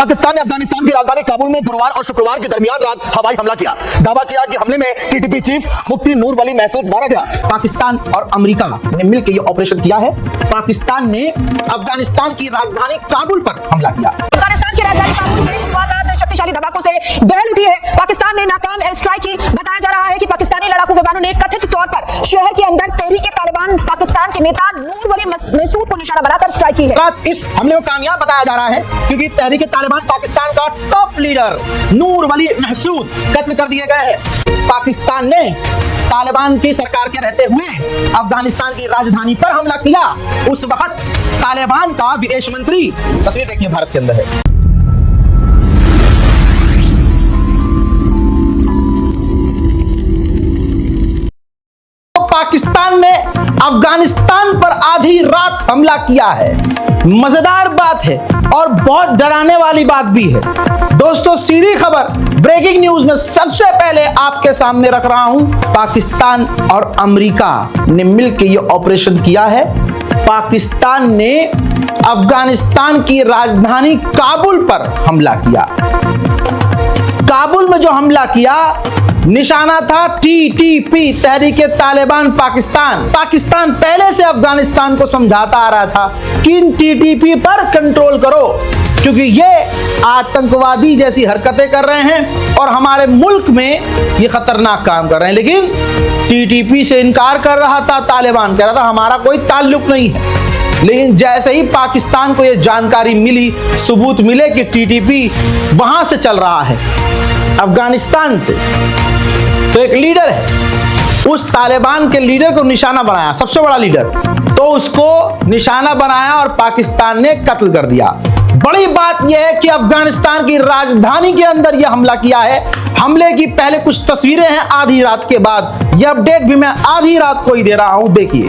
पाकिस्तान ने अफगानिस्तान की राजधानी काबुल में गुरुवार और शुक्रवार के दरमियान रात हवाई हमला किया। दावा किया कि हमले में टीटीपी चीफ मुफ्ती नूर वली महसूद मारा गया। पाकिस्तान और अमेरिका ने मिलकर यह ऑपरेशन किया है। पाकिस्तान ने अफगानिस्तान की राजधानी काबुल पर हमला किया। अफगानिस्तान की राजधानी काबुल में वारदात शक्तिशाली धमाकों से दहल उठी है। पाकिस्तान ने नाकाम एयर स्ट्राइक की। बताया जा रहा है कि पाकिस्तानी लड़ाकू विमानों ने कथित तौर पर शहर के अंदर तहरीक-ए-तालिबान पाकिस्तान के नेता नूर वली महसूद को निशाना बनाकर स्ट्राइक की है। इस हमले को कामयाब बताया जा रहा है क्योंकि तहरीक-ए-तालिबान पाकिस्तान का टॉप लीडर नूर वली महसूद कत्ल कर दिए गए हैं। पाकिस्तान ने तालिबान की सरकार के रहते हुए अफगानिस्तान की राजधानी पर हमला किया। उस वक्त तालिबान का विदेश मंत्री, तस्वीर देखिए, भारत के अंदर है। पाकिस्तान ने अफगानिस्तान पर आधी रात हमला किया है। मजेदार बात है और बहुत डराने वाली बात भी है। दोस्तों, सीधी खबर ब्रेकिंग न्यूज में सबसे पहले आपके सामने रख रहा हूं। पाकिस्तान और अमेरिका ने मिलकर यह ऑपरेशन किया है। पाकिस्तान ने अफगानिस्तान की राजधानी काबुल पर हमला किया। काबुल में जो हमला किया निशाना था टीटीपी, तहरीक-ए-तालिबान पाकिस्तान। पाकिस्तान पहले से अफगानिस्तान को समझाता आ रहा था कि इन टीटीपी पर कंट्रोल करो क्योंकि ये आतंकवादी जैसी हरकतें कर रहे हैं और हमारे मुल्क में ये खतरनाक काम कर रहे हैं। लेकिन टीटीपी से इनकार कर रहा था तालिबान, कह रहा था हमारा कोई ताल्लुक नहीं है। लेकिन जैसे ही पाकिस्तान को यह जानकारी मिली, सबूत मिले कि टीटीपी वहां से चल रहा है, अफगानिस्तान से, तो एक लीडर है, उस तालिबान के लीडर को निशाना बनाया, सबसे बड़ा लीडर, तो उसको निशाना बनाया और पाकिस्तान ने कत्ल कर दिया। बड़ी बात यह है कि अफगानिस्तान की राजधानी के अंदर यह हमला किया है। हमले की पहले कुछ तस्वीरें हैं आधी रात के बाद। यह अपडेट भी मैं आधी रात को ही दे रहा हूं, देखिए।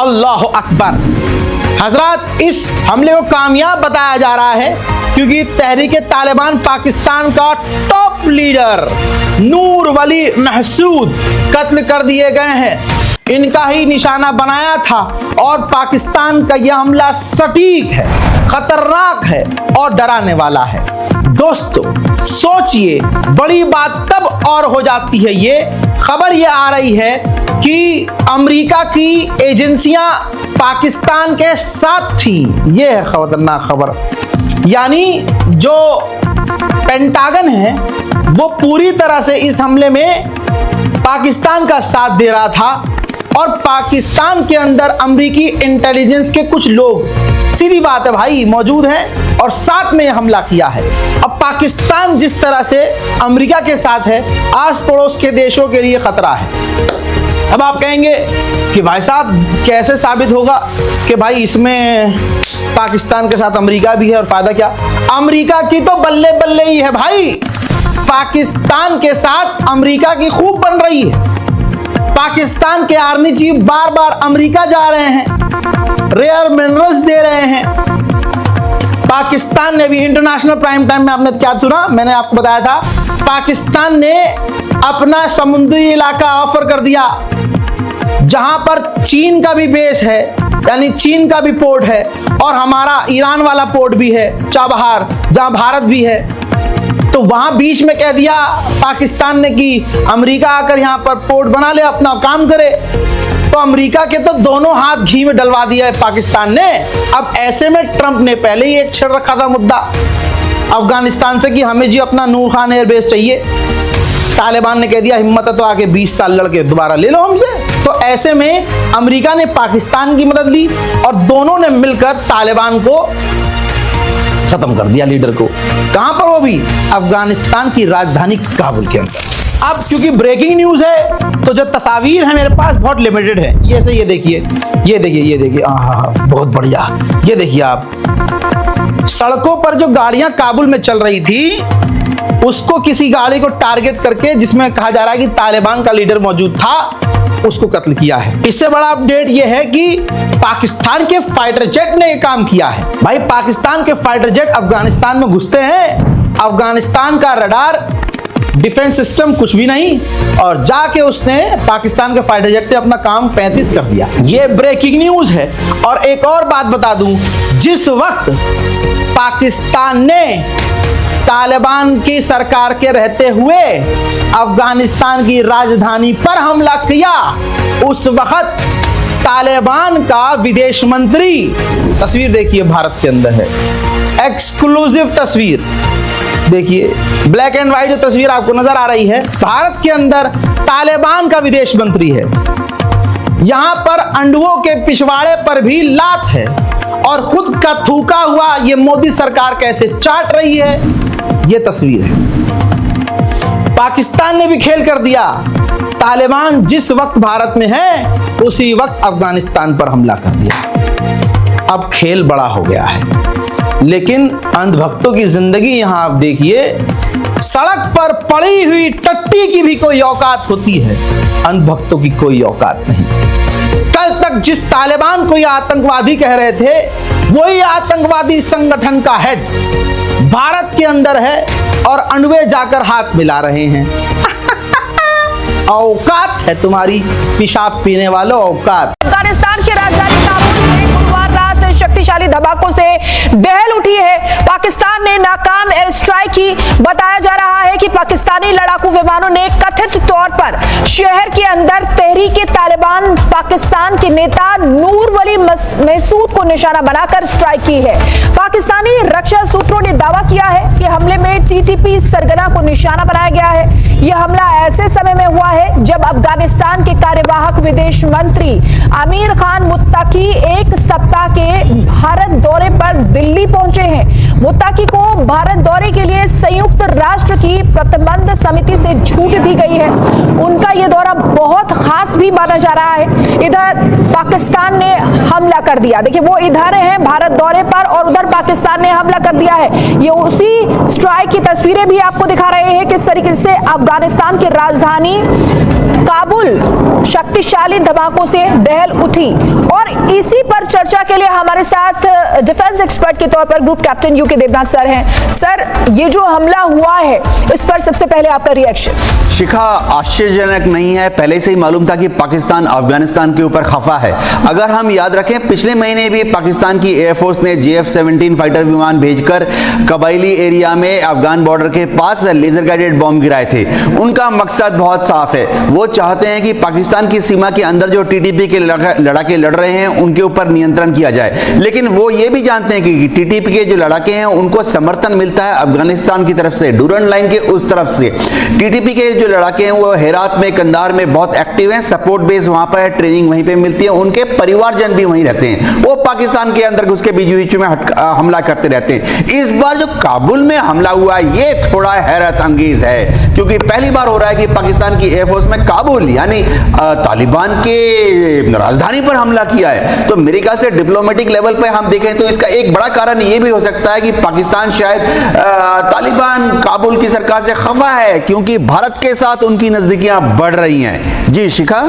अल्लाह अकबर। हजरत, इस हमले को कामयाब बताया जा रहा है क्योंकि तहरीक-ए-तालिबान पाकिस्तान का टॉप लीडर नूर वली महसूद कत्ल कर दिए गए हैं। इनका ही निशाना बनाया था और पाकिस्तान का यह हमला सटीक है, खतरनाक है और डराने वाला है। दोस्तों, सोचिए, बड़ी बात तब और हो जाती है। ये खबर ये आ रही है कि अमेरिका की एजेंसियां पाकिस्तान के साथ थी। ये है खतरनाक खबर। यानी जो पेंटागन है वो पूरी तरह से इस हमले में पाकिस्तान का साथ दे रहा था और पाकिस्तान के अंदर अमेरिकी इंटेलिजेंस के कुछ लोग, सीधी बात है भाई, मौजूद हैं और साथ में यह हमला किया है। अब पाकिस्तान जिस तरह से अमेरिका के साथ है, आस पड़ोस के देशों के लिए खतरा है। अब आप कहेंगे कि भाई साहब कैसे साबित होगा कि भाई इसमें पाकिस्तान के साथ अमेरिका भी है और फायदा क्या? अमेरिका की तो बल्ले बल्ले ही है भाई। पाकिस्तान के साथ अमेरिका की खूब बन रही है। पाकिस्तान के आर्मी चीफ बार बार अमेरिका जा रहे हैं, रेयर मिनरल्स दे रहे हैं। पाकिस्तान ने भी इंटरनेशनल प्राइम टाइम में, आपने क्या सुना, मैंने आपको बताया था, पाकिस्तान ने अपना समुद्री इलाका ऑफर कर दिया जहां पर चीन का भी बेस है, यानी चीन का भी पोर्ट है और हमारा ईरान वाला पोर्ट भी है, चाबहार, जहां भारत भी है। तो वहां बीच में कह दिया पाकिस्तान ने कि अमेरिका आकर यहां पर पोर्ट बना ले, अपना काम करे। तो अमेरिका के तो दोनों हाथ घी में डलवा दिया है पाकिस्तान ने। अब ऐसे में ट्रंप ने पहले ही एक छेड़ रखा था मुद्दा अफगानिस्तान से कि हमें जी अपना नूर खान एयरबेस चाहिए। तालिबान ने कह दिया हिम्मत है तो आगे 20 साल लड़के दोबारा ले लो हमसे। तो ऐसे में अमेरिका ने पाकिस्तान की मदद ली और दोनों ने मिलकर तालिबान को खत्म कर दिया, लीडर को। कहां पर? वो भी अफगानिस्तान की राजधानी काबुल के अंदर। अब क्योंकि ब्रेकिंग न्यूज है तो जो तस्वीर है मेरे पास बहुत लिमिटेड है। ये से ये देखिए, ये देखिए, ये देखिए, बहुत बढ़िया। ये देखिए आप, सड़कों पर जो गाड़ियां काबुल में चल रही थी उसको किसी गाड़ी को टारगेट करके, जिसमें कहा जा रहा है कि तालिबान का लीडर मौजूद था, उसको कत्ल किया है। इससे बड़ा अपडेट यह है कि पाकिस्तान के फाइटर जेट ने यह काम किया है। भाई पाकिस्तान के फाइटर जेट अफगानिस्तान में घुसते हैं, अफगानिस्तान का रडार डिफेंस सिस्टम कुछ भी नहीं, और जाके उसने पाकिस्तान के फाइटर जेट ने अपना काम 35 कर दिया। ये ब्रेकिंग न्यूज है। और एक और बात बता दूं, जिस वक्त पाकिस्तान ने तालिबान की सरकार के रहते हुए अफगानिस्तान की राजधानी पर हमला किया, उस वक्त तालिबान का विदेश मंत्री, तस्वीर देखिए भारत के अंदर है, एक्सक्लूसिव तस्वीर देखिए, ब्लैक एंड व्हाइट जो तस्वीर आपको नजर आ रही है, भारत के अंदर तालिबान का विदेश मंत्री है। यहां पर अंडुओं के पिछवाड़े पर भी लात है, और खुद का थूका हुआ ये मोदी सरकार कैसे चाट रही है, ये तस्वीर है। पाकिस्तान ने भी खेल कर दिया। तालिबान जिस वक्त भारत में है उसी वक्त अफगानिस्तान पर हमला कर दिया। अब खेल बड़ा हो गया है। लेकिन अंधभक्तों की जिंदगी यहां आप देखिए, सड़क पर पड़ी हुई टट्टी की भी कोई औकात होती है, अंधभक्तों की कोई औकात नहीं। कल तक जिस तालिबान को ये आतंकवादी कह रहे थे, वही आतंकवादी संगठन का हेड भारत के अंदर है, और अंडवे जाकर हाथ मिला रहे हैं। औकात है तुम्हारी, पेशाब पीने वालों, औकात। अफगानिस्तान की राजधानी काबुल में गुरुवार रात शक्तिशाली धमाकों से दहल उठी है। पाकिस्तान ने नाकाम एयर स्ट्राइक की। बताया जा रहा है कि पाकिस्तानी लड़ाकू विमानों ने कथित तौर पर शहर के अंदर तहरीक-ए-तालिबान पाकिस्तान के नेता नूर वली महसूद को निशाना बनाकर स्ट्राइक की है। पाकिस्तानी रक्षा सूत्रों ने दावा किया है कि हमले में टीटीपी सरगना को निशाना बनाया गया है। यह हमला ऐसे समय में हुआ है जब अफगानिस्तान के कार्यवाहक विदेश मंत्री आमिर खान मुत्ताकी एक सप्ताह के भारत दौरे पर दिल्ली पहुंचे हैं। मुत्ताकी को भारत दौरे के लिए संयुक्त राष्ट्र की प्रतिबंध समिति से छूट दी गई है। उनका यह दौरा बहुत खास भी माना जा रहा है। इधर पाकिस्तान ने हमला कर दिया। देखिए वो इधर हैं भारत दौरे पर, और उधर पाकिस्तान ने हमला कर दिया है। ये उसी स्ट्राइक की तस्वीरें भी आपको दिखा रहे हैं किस तरीके से अफगानिस्तान की राजधानी काबुल शक्तिशाली धमाकों से दहल उठी। और इसी पर चर्चा के लिए हमारे साथ डिफेंस एक्सपर्ट के तौर पर group captain UK Devnath sir हैं। सर, ये जो हमला हुआ है इस पर सबसे पहले आपका रिएक्शन। शिखा, आश्चर्यजनक नहीं है, पहले से ही मालूम था कि पाकिस्तान अफगानिस्तान के ऊपर खफा है। अगर हम याद रखें, पिछले महीने भी पाकिस्तान की एयरफोर्स ने JF-17 फाइटर विमान भेजकर कबायली एरिया में अफगान बॉर्डर के पास लेजर गाइडेड बॉम्ब गिराए थे। उनका मकसद बहुत साफ है, वो चाहते हैं कि पाकिस्तान की सीमा के अंदर जो TTP के लड़ाके लड़ रहे हैं उनके ऊपर नियंत्रण किया जाए। लेकिन वो ये भी जानते हैं कि TTP के जो लड़ाके हैं उनको समर्थन मिलता है अफगानिस्तान की तरफ से, डूरन लाइन के उस तरफ से। TTP के जो लड़ाके हैं वो हेरात में, कंधार में बहुत एक्टिव हैं, सपोर्ट बेस वहां पर है, ट्रेनिंग वहीं पे मिलती है, उनके परिवारजन भी वहीं रहते हैं। वो पाकिस्तान के अंदर घुस के बीच में हमला करते रहते हैं। इस बार जो काबुल में हमला हुआ ये थोड़ा हैरत अंगेज है, क्योंकि पहली बार हो रहा है कि पाकिस्तान की एयरफोर्स में काबुल यानी तालिबान के राजधानी पर हमला किया है। तो मेरे ख्याल से डिप्लोमेटिक लेवल पे हम देखें तो इसका एक बड़ा कारण ये भी हो सकता है कि पाकिस्तान शायद तालिबान काबुल की सरकार से खफा है, क्योंकि भारत के साथ उनकी नजदीकियां बढ़ रही हैं। जी शिखा।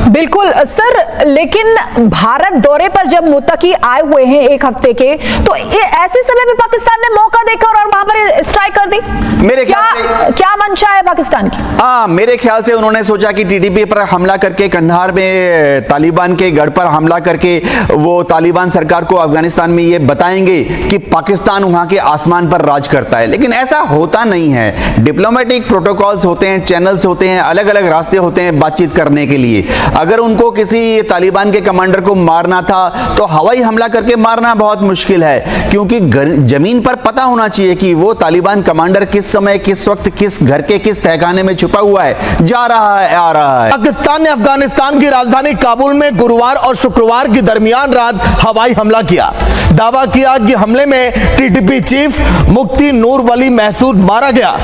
बिल्कुल सर, लेकिन भारत दौरे पर जब मुत्ताकी आए हुए हैं एक हफ्ते के, तो ऐसे समय में पाकिस्तान ने मौका देखा और वहां पर स्ट्राइक कर दी। मेरे ख्याल से क्या मंशा है पाकिस्तान की? हाँ, मेरे ख्याल से उन्होंने सोचा कि TTP पर हमला करके, कंधार में तालिबान के गढ़ पर हमला करके वो तालिबान सरकार को अफगानिस्तान में ये बताएंगे कि पाकिस्तान वहां के आसमान पर राज करता है। लेकिन ऐसा होता नहीं है। डिप्लोमेटिक प्रोटोकॉल्स होते हैं, चैनल्स होते हैं, अलग अलग रास्ते होते हैं बातचीत करने के लिए। अगर उनको किसी तालिबान के कमांडर को मारना था तो हवाई हमला करके मारना बहुत मुश्किल है, क्योंकि जमीन पर पता होना चाहिए कि वो तालिबान कमांडर किस समय, किस वक्त, किस घर के किस तहखाने में छुपा हुआ है, जा रहा है, आ रहा है। पाकिस्तान ने अफगानिस्तान की राजधानी काबुल में गुरुवार और शुक्रवार के दरमियान रात हवाई हमला किया। दावा किया कि हमले में TTP चीफ मुफ्ती नूर वली महसूद मारा गया।